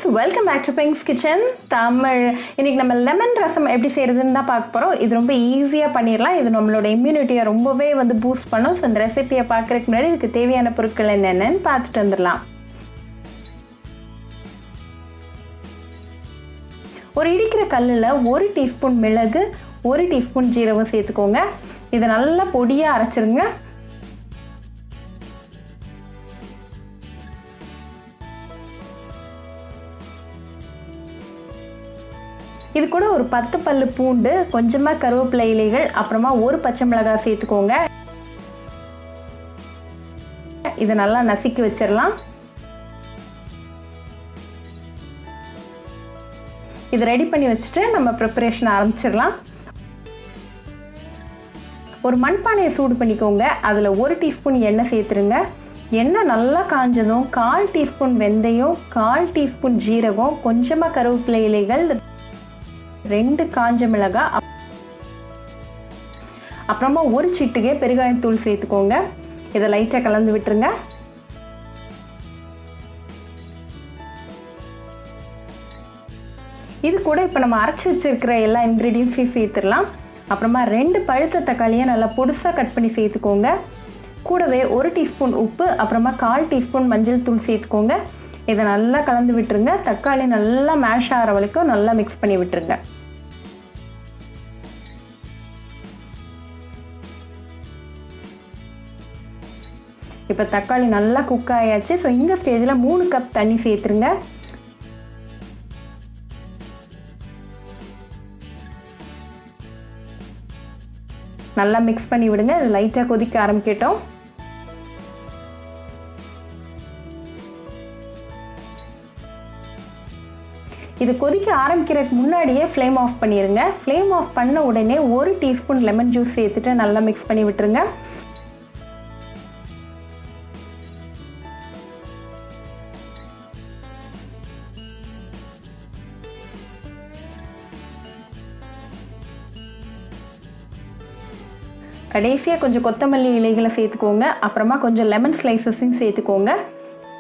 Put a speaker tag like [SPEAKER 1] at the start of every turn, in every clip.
[SPEAKER 1] Friends, welcome back to Pinks kitchen Tamil. இன்றைக்கி நம்ம lemon ரசம் எப்படி செய்கிறதுன்னு தான் பார்க்க போகிறோம். இது ரொம்ப ஈஸியாக பண்ணிடலாம். இது நம்மளோட இம்யூனிட்டியை ரொம்பவே பூஸ்ட் பண்ணும். ஸோ இந்த ரெசிபியை பார்க்குறதுக்கு முன்னாடி இதுக்கு தேவையான பொருட்கள் என்னென்னு பார்த்துட்டு வந்துடலாம். ஒரு இடிக்கிற கல்லில் 1 டீஸ்பூன் மிளகு, 1 டீஸ்பூன் ஜீரகம் சேர்த்துக்கோங்க. இதை நல்லா பொடியாக அரைச்சிருங்க. இது கூட ஒரு 10 பல்லு பூண்டு, கொஞ்சமாக கருவேப்பிலை இலைகள், அப்புறமா 1 பச்சை மிளகாய் சேர்த்துக்கோங்க. இதை நல்லா நசுக்கி வச்சிடலாம். இது ரெடி பண்ணி வச்சுட்டு நம்ம ப்ரிப்பரேஷன் ஆரம்பிச்சிடலாம். ஒரு மண்பானையை சூடு பண்ணிக்கோங்க. அதில் 1 டீஸ்பூன் எண்ணெய் சேர்த்துருங்க. எண்ணெய் நல்லா காஞ்சதும் 1/4 டீஸ்பூன் வெந்தயம், 1/4 டீஸ்பூன் ஜீரகம், கொஞ்சமாக கருவேப்பிலை இலைகள், 2 காஞ்ச மிளகாய், அப்புறமா 1 சிட்டிகை பெருங்காயத்தூள் சேர்த்துக்கோங்க. இதை லைட்டாக கலந்து விட்டுருங்க. இது கூட இப்போ நம்ம அரைச்சி வச்சிருக்கிற எல்லா இன்க்ரீடியன்ஸையும் சேர்த்துடலாம். அப்புறமா 2 பழுத்த தக்காளியை நல்லா பொடுசாக கட் பண்ணி சேர்த்துக்கோங்க. கூடவே 1 டீஸ்பூன் உப்பு, அப்புறமா 1/4 டீஸ்பூன் மஞ்சள் தூள் சேர்த்துக்கோங்க. இதை நல்லா கலந்து விட்டுருங்க. தக்காளி நல்லா மேஷ் ஆகிற வரைக்கும் நல்லா மிக்ஸ் பண்ணி விட்டுருங்க. இப்போ தக்காளி நல்லா குக் ஆயாச்சு. ஸோ இந்த ஸ்டேஜில் 3 கப் தண்ணி சேர்த்துருங்க. நல்லா மிக்ஸ் பண்ணி விடுங்க. இது லைட்டாக கொதிக்க ஆரம்பிக்கட்டும். இது கொதிக்க ஆரம்பிக்கிறதுக்கு முன்னாடியே ஃப்ளேம் ஆஃப் பண்ணிடுங்க. ஃப்ளேம் ஆஃப் பண்ண உடனே 1 டீஸ்பூன் லெமன் ஜூஸ் சேர்த்துட்டு நல்லா மிக்ஸ் பண்ணி விட்டுருங்க. கடைசியாக கொஞ்சம் கொத்தமல்லி இலைகளை சேர்த்துக்கோங்க. அப்புறமா கொஞ்சம் லெமன் ஸ்லைசஸையும் சேர்த்துக்கோங்க.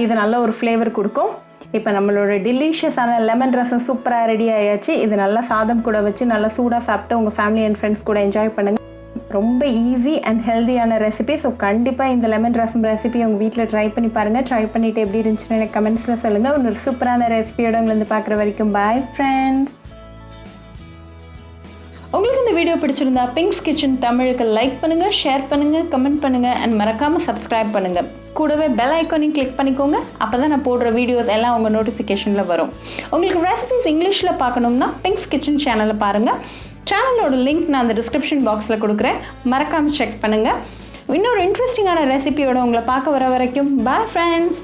[SPEAKER 1] இது நல்ல ஒரு ஃப்ளேவர் கொடுக்கும். இப்போ நம்மளோட டெலிஷியஸான லெமன் ரசம் சூப்பராக ரெடி ஆயாச்சு. இது நல்லா சாதம் கூட வச்சு நல்லா சூடாக சாப்பிட்டு உங்கள் ஃபேமிலி அண்ட் ஃப்ரெண்ட்ஸ் கூட என்ஜாய் பண்ணுங்கள். ரொம்ப ஈஸி அண்ட் ஹெல்த்தியான ரெசிபி. ஸோ கண்டிப்பாக இந்த லெமன் ரசம் ரெசிபி உங்கள் வீட்டில் ட்ரை பண்ணி பாருங்கள். ட்ரை பண்ணிவிட்டு எப்படி இருந்துச்சுன்னு எனக்கு கமெண்ட்ஸில் சொல்லுங்கள். ஒரு சூப்பரான ரெசிபியோட உங்களை பார்க்குற வரைக்கும் பாய் ஃப்ரெண்ட்ஸ். உங்களுக்கு இந்த வீடியோ பிடிச்சிருந்தா பிங்க்ஸ் கிச்சன் தமிழுக்கு லைக் பண்ணுங்கள், ஷேர் பண்ணுங்கள், கமெண்ட் பண்ணுங்கள் அண்ட் மறக்காமல் சப்ஸ்கிரைப் பண்ணுங்கள். கூடவே பெல் ஐக்கானையும் கிளிக் பண்ணிக்கோங்க. அப்போ தான் நான் போடுற வீடியோஸ் எல்லாம் உங்கள் நோட்டிஃபிகேஷனில் வரும். உங்களுக்கு ரெசிபிஸ் இங்கிலீஷில் பார்க்கணும்னா பிங்க்ஸ் கிச்சன் சேனலை பாருங்கள். சேனலோட லிங்க் நான் அந்த டிஸ்கிரிப்ஷன் பாக்ஸில் கொடுக்குறேன். மறக்காமல் செக் பண்ணுங்கள். இன்னொரு இன்ட்ரெஸ்டிங்கான ரெசிபியோட உங்களை பார்க்க வர வரைக்கும் பாய் ஃப்ரெண்ட்ஸ்.